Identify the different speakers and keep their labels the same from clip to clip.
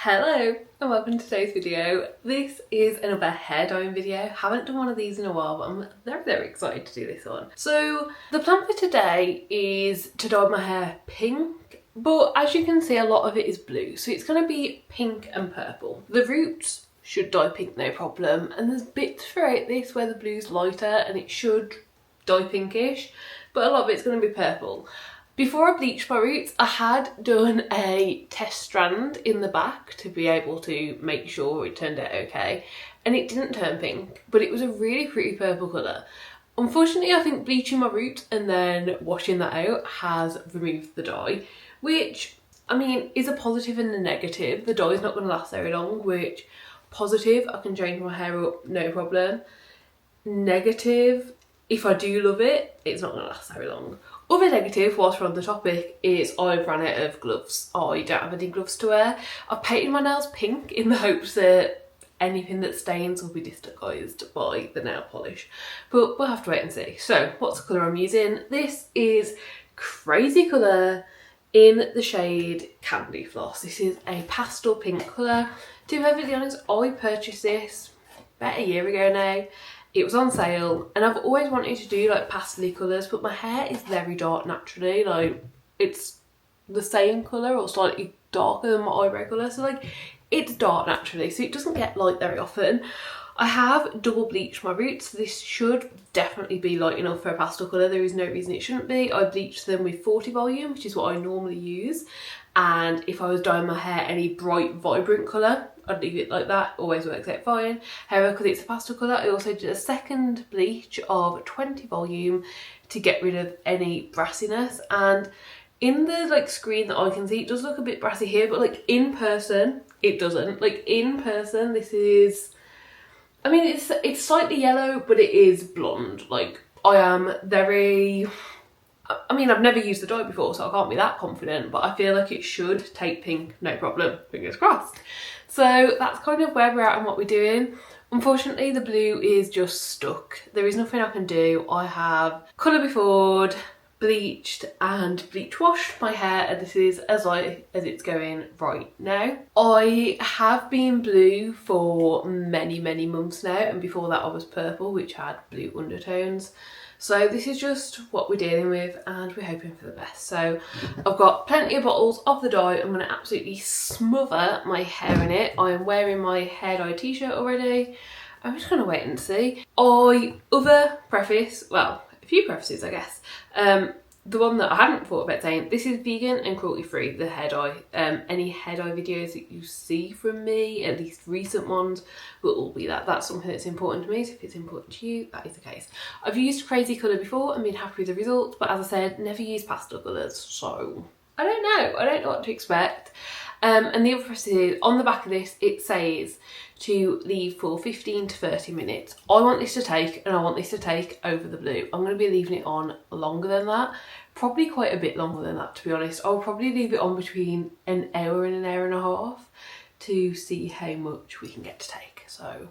Speaker 1: Hello and welcome to today's video. This is another hair dyeing video. Haven't done one of these in a while, but I'm very excited to do this one. So the plan for today is to dye my hair pink, but as you can see a lot of it is blue, so it's going to be pink and purple. The roots should dye pink no problem, and there's bits throughout this where the blue's lighter and it should dye pinkish, but a lot of it's going to be purple. Before I bleached my roots, I had done a test strand in the back to be able to make sure it turned out okay, and it didn't turn pink, but it was a really pretty purple colour. Unfortunately, I think bleaching my roots and then washing that out has removed the dye, which, I mean, is a positive and a negative. The dye is not going to last very long, which, positive, I can change my hair up, no problem. Negative, if I do love it, it's not going to last very long. Other negative, whilst we're on the topic, is I've run out of gloves. I don't have any gloves to wear. I've painted my nails pink in the hopes that anything that stains will be disguised by the nail polish, but we'll have to wait and see. So what's the colour I'm using? This is Crazy Colour in the shade Candy Floss. This is a pastel pink colour. To be perfectly honest, I purchased this about a year ago now. It was on sale, and I've always wanted to do like pastel colours, but my hair is very dark naturally. Like, it's the same colour or slightly darker than my eyebrow colour, so like it's dark naturally, so it doesn't get light very often. I have double bleached my roots, so this should definitely be light enough for a pastel colour. There is no reason it shouldn't be. I bleached them with 40 volume, which is what I normally use, and if I was dyeing my hair any bright vibrant colour, I'd leave it like that. Always works out fine. However, because it's a pastel colour, I also did a second bleach of 20 volume to get rid of any brassiness, and in the like screen that I can see, it does look a bit brassy here, but like in person it doesn't. Like in person, this is, I mean, it's slightly yellow, but it is blonde. Like, I am very, I mean, I've never used the dye before, so I can't be that confident, but I feel like it should take pink, no problem, fingers crossed. So that's kind of where we're at and what we're doing. Unfortunately, the blue is just stuck. There is nothing I can do. I have colour before'd, bleached and bleach washed my hair, and this is as light as it's going right now. I have been blue for many months now, and before that I was purple, which had blue undertones. So this is just what we're dealing with, and we're hoping for the best. So I've got plenty of bottles of the dye. I'm going to absolutely smother my hair in it. I am wearing my hair dye t-shirt already. I'm just going to wait and see. Other preface, well, a few prefaces I guess. The one that I hadn't thought about saying, this is vegan and cruelty free, the hair dye. Any hair dye videos that you see from me, at least recent ones, will all be that. That's something that's important to me, so if it's important to you, that is the case. I've used Crazy Colour before and been happy with the results, but as I said, never used pastel colours, so I don't know what to expect. And the other preface is, on the back of this, it says to leave for 15 to 30 minutes. I want this to take over the blue. I'm going to be leaving it on longer than that, probably quite a bit longer than that, to be honest. I'll probably leave it on between an hour and an hour and a half to see how much we can get to take. So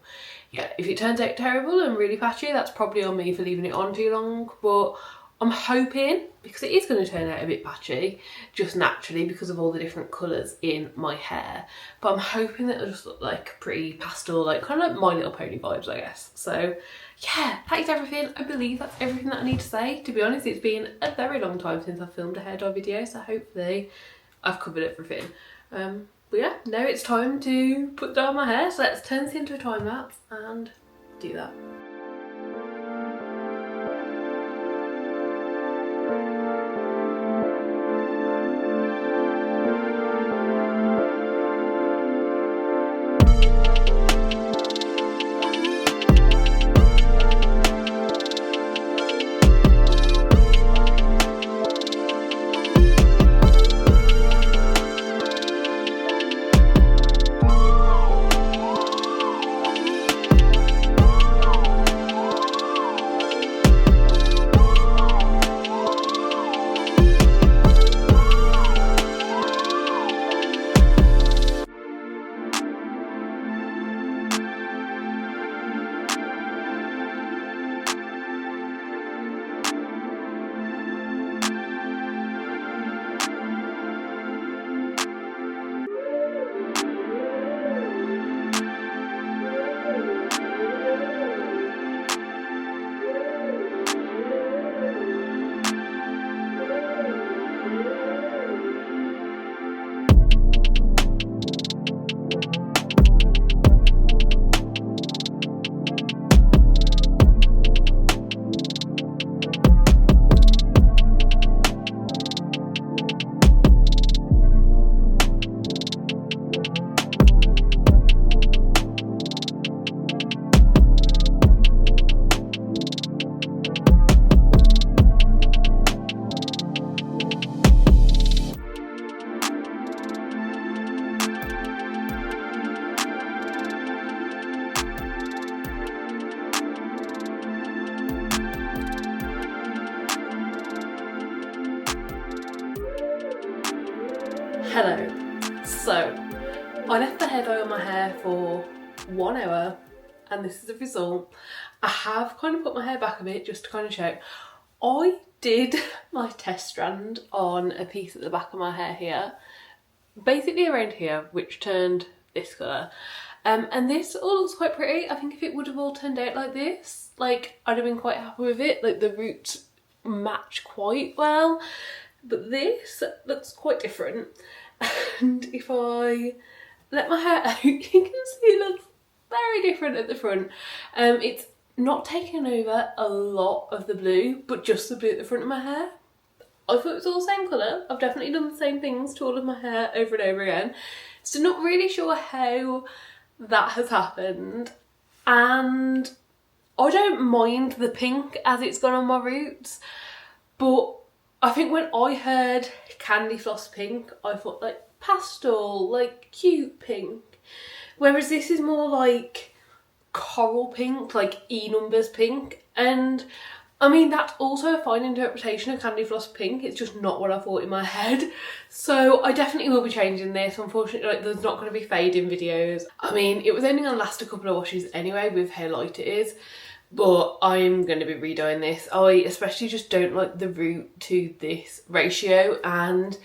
Speaker 1: yeah, if it turns out terrible and really patchy, that's probably on me for leaving it on too long, but I'm hoping, because it is going to turn out a bit patchy, just naturally because of all the different colours in my hair, but I'm hoping that it'll just look like pretty pastel, like kind of like My Little Pony vibes, I guess. So yeah, that is everything. I believe that's everything that I need to say. To be honest, it's been a very long time since I've filmed a hair dye video, so hopefully I've covered everything. But yeah, now it's time to put down my hair, so let's turn this into a time lapse and do that. Hello. So, I left the hair dye on my hair for 1 hour and this is the result. I have kind of put my hair back a bit just to kind of show. I did my test strand on a piece at the back of my hair here, basically around here, which turned this colour. And this all looks quite pretty. I think if it would have all turned out like this, like I'd have been quite happy with it. Like the roots match quite well, but this looks quite different. And if I let my hair out, you can see it looks very different at the front. It's not taken over a lot of the blue, but just the blue at the front of my hair. I thought it was all the same colour. I've definitely done the same things to all of my hair over and over again. So not really sure how that has happened. And I don't mind the pink as it's gone on my roots, but I think when I heard candy floss pink, I thought like pastel, like cute pink. Whereas this is more like coral pink, like E-numbers pink. And I mean, that's also a fine interpretation of candy floss pink. It's just not what I thought in my head. So I definitely will be changing this. Unfortunately, like, there's not going to be fading videos. I mean, it was only going to last a couple of washes anyway with how light it is. But I'm going to be redoing this. I especially just don't like the root to this ratio. And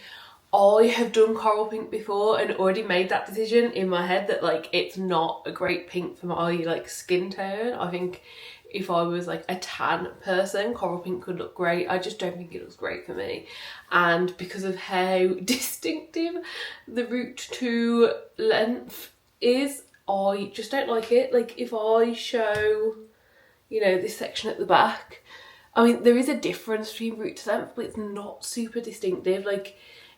Speaker 1: I have done coral pink before and already made that decision in my head that like it's not a great pink for my like skin tone. I think if I was like a tan person, coral pink could look great. I just don't think it looks great for me. And because of how distinctive the root to length is, I just don't like it. Like if I show, you know, this section at the back, I mean, there is a difference between root to length, but it's not super distinctive. Like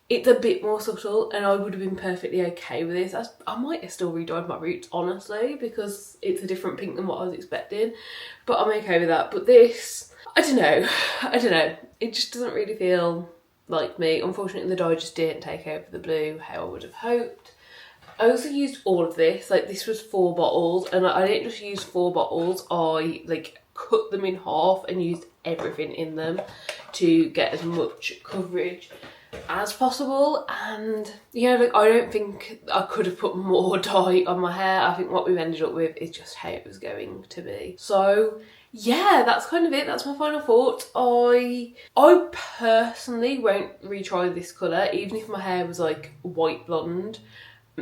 Speaker 1: it's a bit more subtle and I would have been perfectly okay with this. I might have still redyed my roots, honestly, because it's a different pink than what I was expecting. But I'm okay with that. But this, I don't know. It just doesn't really feel like me. Unfortunately, the dye just didn't take over the blue how I would have hoped. I also used all of this. Like this was 4 bottles and I didn't just use 4 bottles. I like cut them in half and used everything in them to get as much coverage as possible. And you know, like I don't think I could have put more dye on my hair. I think what we've ended up with is just how it was going to be. So yeah, that's kind of it. That's my final thoughts. I personally won't retry this colour, even if my hair was like white blonde.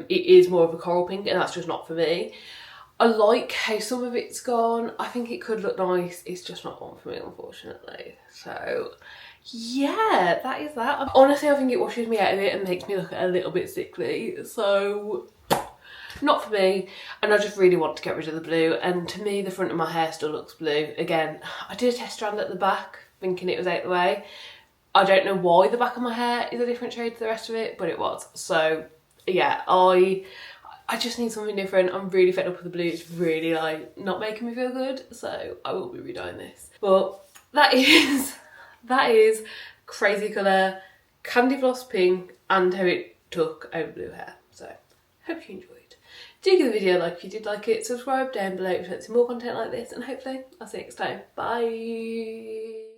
Speaker 1: It is more of a coral pink and that's just not for me. I like how some of it's gone. I think it could look nice. It's just not one for me, unfortunately. So yeah, that is that. Honestly, I think it washes me out of it and makes me look a little bit sickly. So not for me. And I just really want to get rid of the blue. And to me, the front of my hair still looks blue. Again, I did a test strand at the back thinking it was out the way. I don't know why the back of my hair is a different shade to the rest of it, but it was. So yeah, I just need something different. I'm really fed up with the blue. It's really like not making me feel good. So I will be redoing this. But that is crazy colour, candy floss pink, and how it took over blue hair. So hope you enjoyed. Do give the video a like if you did like it. Subscribe down below if you want to see more content like this, and hopefully I'll see you next time. Bye.